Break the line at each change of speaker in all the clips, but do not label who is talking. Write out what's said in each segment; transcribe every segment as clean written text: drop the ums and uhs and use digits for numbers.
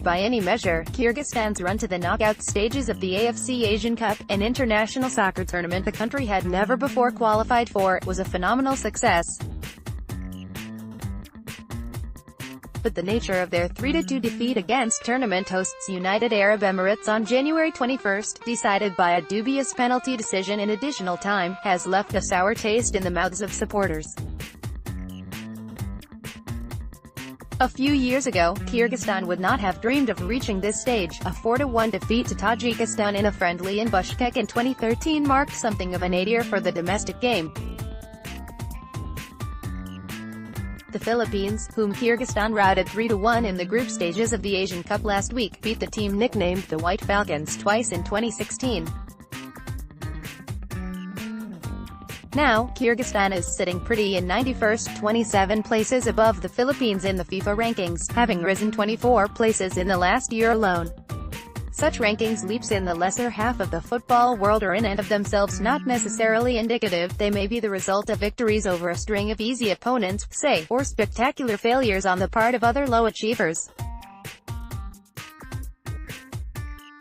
by any measure. Kyrgyzstan's run to the knockout stages of the AFC Asian Cup, an international soccer tournament the country had never before qualified for, was a phenomenal success. But the nature of their 3-2 defeat against tournament hosts United Arab Emirates on January 21, decided by a dubious penalty decision in additional time, has left a sour taste in the mouths of supporters. A few years ago, Kyrgyzstan would not have dreamed of reaching this stage. A 4-1 defeat to Tajikistan in a friendly in Bishkek in 2013 marked something of a nadir for the domestic game. The Philippines, whom Kyrgyzstan routed 3-1 in the group stages of the Asian Cup last week, beat the team nicknamed the White Falcons twice in 2016. Now, Kyrgyzstan is sitting pretty in 91st, 27 places above the Philippines in the FIFA rankings, having risen 24 places in the last year alone. Such rankings leaps in the lesser half of the football world are in and of themselves not necessarily indicative. They may be the result of victories over a string of easy opponents, say, or spectacular failures on the part of other low achievers.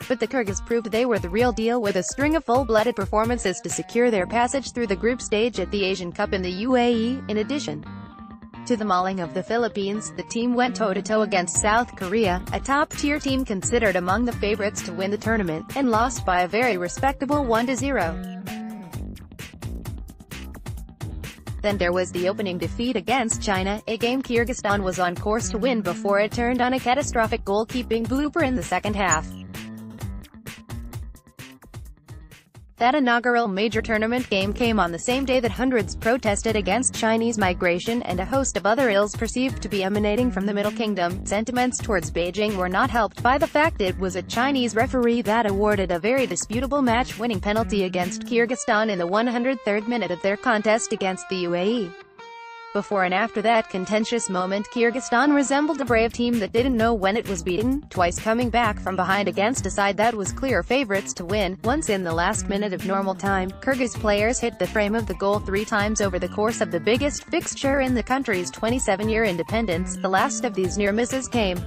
But the Kyrgyz proved they were the real deal with a string of full-blooded performances to secure their passage through the group stage at the Asian Cup in the UAE. In addition to the mauling of the Philippines, the team went toe-to-toe against South Korea, a top-tier team considered among the favorites to win the tournament, and lost by a very respectable 1-0. Then there was the opening defeat against China, a game Kyrgyzstan was on course to win before it turned on a catastrophic goalkeeping blooper in the second half. That inaugural major tournament game came on the same day that hundreds protested against Chinese migration and a host of other ills perceived to be emanating from the Middle Kingdom. Sentiments towards Beijing were not helped by the fact it was a Chinese referee that awarded a very disputable match-winning penalty against Kyrgyzstan in the 103rd minute of their contest against the UAE. Before and after that contentious moment, Kyrgyzstan resembled a brave team that didn't know when it was beaten, twice coming back from behind against a side that was clear favorites to win. Once in the last minute of normal time, Kyrgyz players hit the frame of the goal 3 times over the course of the biggest fixture in the country's 27-year independence. The last of these near misses came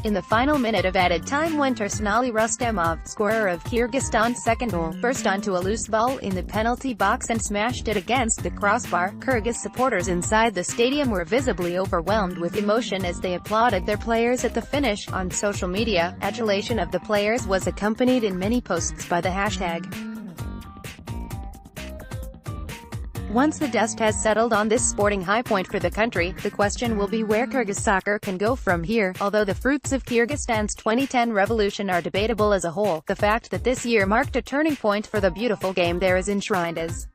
in the final minute of added time when Tursunali Rustamov, scorer of Kyrgyzstan's second goal, burst onto a loose ball in the penalty box and smashed it against the crossbar. Kyrgyz supporters inside the stadium were visibly overwhelmed with emotion as they applauded their players at the finish. On social media, adulation of the players was accompanied in many posts by the hashtag. Once the dust has settled on this sporting high point for the country, the question will be where Kyrgyz soccer can go from here. Although the fruits of Kyrgyzstan's 2010 revolution are debatable as a whole, the fact that this year marked a turning point for the beautiful game there is enshrined as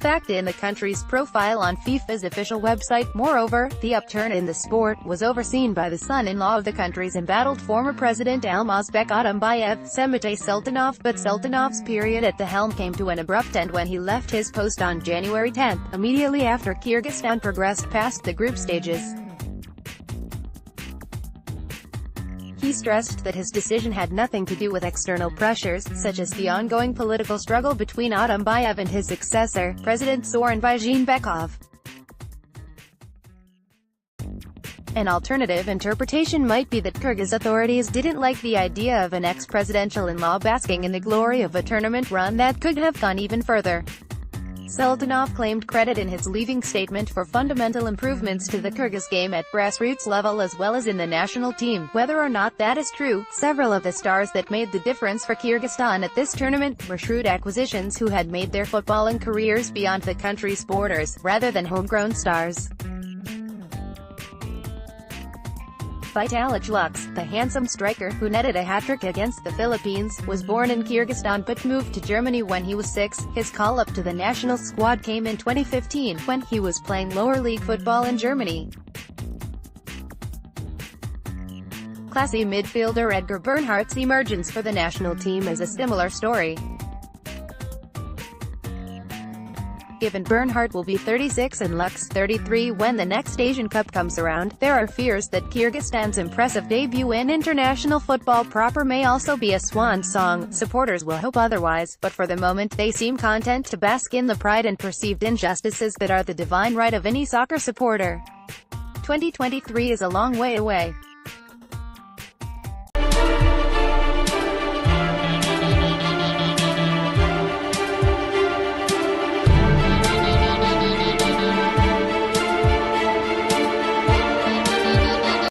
fact in the country's profile on FIFA's official website. Moreover, the upturn in the sport was overseen by the son-in-law of the country's embattled former president Almazbek Atambayev, Semete Sultanov, but Sultanov's period at the helm came to an abrupt end when he left his post on January 10, immediately after Kyrgyzstan progressed past the group stages. He stressed that his decision had nothing to do with external pressures, such as the ongoing political struggle between Atambayev and his successor, President Sooronbay Jeenbekov. An alternative interpretation might be that Kyrgyz authorities didn't like the idea of an ex-presidential-in-law basking in the glory of a tournament run that could have gone even further. Sultanov claimed credit in his leaving statement for fundamental improvements to the Kyrgyz game at grassroots level as well as in the national team. Whether or not that is true, several of the stars that made the difference for Kyrgyzstan at this tournament were shrewd acquisitions who had made their footballing careers beyond the country's borders, rather than homegrown stars. Vitali Lux, the handsome striker who netted a hat-trick against the Philippines, was born in Kyrgyzstan but moved to Germany when he was 6. His call-up to the national squad came in 2015, when he was playing lower league football in Germany. Classy midfielder Edgar Bernhardt's emergence for the national team is a similar story. Given Bernhardt will be 36 and Lux 33 when the next Asian Cup comes around, there are fears that Kyrgyzstan's impressive debut in international football proper may also be a swan song. Supporters will hope otherwise, but for the moment they seem content to bask in the pride and perceived injustices that are the divine right of any soccer supporter. 2023 is a long way away.